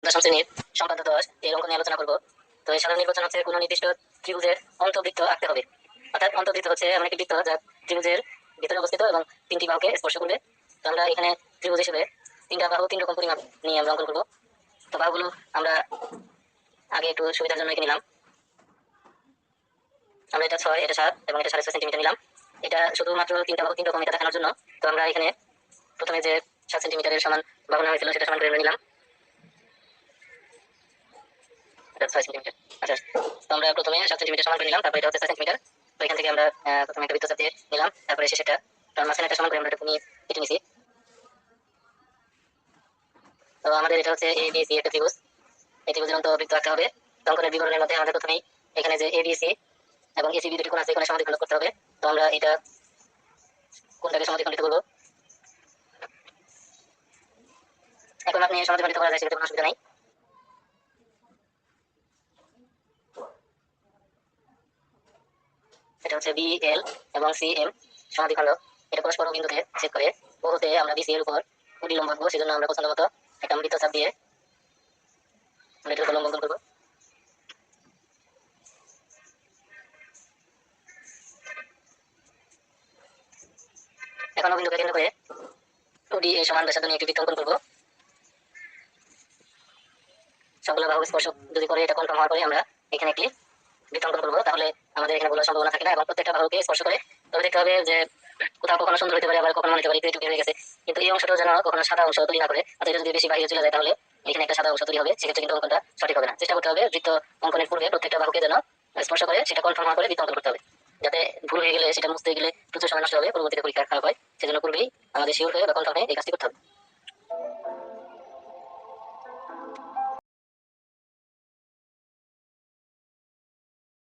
দশম শ্রেণীর সংক্রান্ত 10 এর অঙ্ক নিয়ে আলোচনা করব। তো এই সাধারণ নির্বাচন হচ্ছে কোনো নির্দিষ্ট ত্রিভুজের অন্তবৃত্ত আঁকতে হবে। অর্থাৎ অন্তবৃত্ত হচ্ছে এমন একটি বৃত্ত যা ত্রিভুজের ভিতরে অবস্থিত এবং তিনটি বাহুকে স্পর্শ করবে। তো আমরা এখানে ত্রিভুজ হিসেবে তিনটা বাহু তিন রকম পরিমাপ নিয়ে আমরা অঙ্কন করবো। তো বাহুগুলো আমরা আগে একটু সুবিধার জন্য এঁকে নিলাম। আমরা এটা 6, এটা 7 এবং এটা 6.5 সেন্টিমিটার নিলাম। এটা শুধুমাত্র তিনটা বাহু তিন রকম এটা দেখানোর জন্য। তো আমরা এখানে প্রথমে যে 7 সেন্টিমিটারের সমান বাহু নেওয়া হয়েছিল সেটা সমান করে নিলাম। এটা 6 সেন্টিমিটার। আচ্ছা, তো আমরা প্রথমে 7 সেন্টিমিটার সমান করে নিলাম, তারপর এটা হচ্ছে 6 সেন্টিমিটার। তো এখান থেকে আমরা প্রথমে একটা বৃত্ত চাপ দিয়ে নিলাম, তারপরে শেষেটা তার মাঝখানে একটা সমান করে আমরা এটা নিয়ে কেটে নিছি। তো আমাদের এটা হচ্ছে এ বি সি একটা ত্রিভুজ। এই ত্রিভুজের অন্তবৃত্ত আঁকতে হবে। তো অঙ্কনের বিবরণের মধ্যে আমাদের প্রথমেই এখানে যে এ বি সি এবং এসিবি দুটি কোণ আছে, এখানে সমাদ্বিখণ্ড করতে হবে। তো আমরা এটা কোণটাকে সমাদ্বিখণ্ডিত করবো। এখন আপনি সমাদ্বিখণ্ডিত করা যায়, সেক্ষেত্রে কোনো অসুবিধা নাই। এটা হচ্ছে বি এল এবং সি এম সমাদ্বিখণ্ড। এটা পরস্পর বিন্দুতে ছেদ করে বাহুতে আমরা বিসি এর উপর কুড়ি লম্ব আঁকবো। সেজন্য আমরা পছন্দ মতো একটা বৃত্ত চাপ দিয়ে আমরা এটার উপর লম্ব অঙ্কন করবো। এখন বিন্দুকে কেন্দ্র করে টু ডি এ সমান ব্যাসার্ধ নিয়ে একটি বৃত্ত অঙ্কন করবো। সবগুলো বাহু স্পর্শক যদি করে এটা কনফার্ম হওয়ার পরে আমরা এখানে একটি বৃত্ত অঙ্কন করবো। তাহলে আমাদের এখানে বলার সম্ভাবনা থাকে না এবং প্রত্যেকটা বাহুকে স্পর্শ করে। তবে দেখতে হবে যে কোথাও কখনো সুন্দর হতে পারে, আবার কখনো মনে হতে পারে একটু হয়ে গেছে। কিন্তু এই অংশটা যেন কখনো সাদা অংশ তৈরি না করে। অর্থাৎ এটা যদি বেশি বাইরে চলে যায় তাহলে এখানে একটা সাদা অংশ তৈরি হবে, সেক্ষেত্রে কিন্তু অঙ্কনটা সঠিক হবে না। চেষ্টা করতে হবে বৃত্ত অঙ্কনের পূর্বে প্রত্যেকটা বাহুকে যেন স্পর্শ করে সেটা কনফার্ম হওয়ার পরে বৃত্ত অঙ্কন করতে হবে। যাতে ভুল হয়ে গেলে সেটা মুছতে গেলে প্রচুর সময় নষ্ট হবে, পরবর্তীতে পরীক্ষা খারাপ হয়। সেজন্য পূর্বেই আমাদের শিওর হয়ে বা কনফার্ম হয়ে এই কাজটি করতে হবে।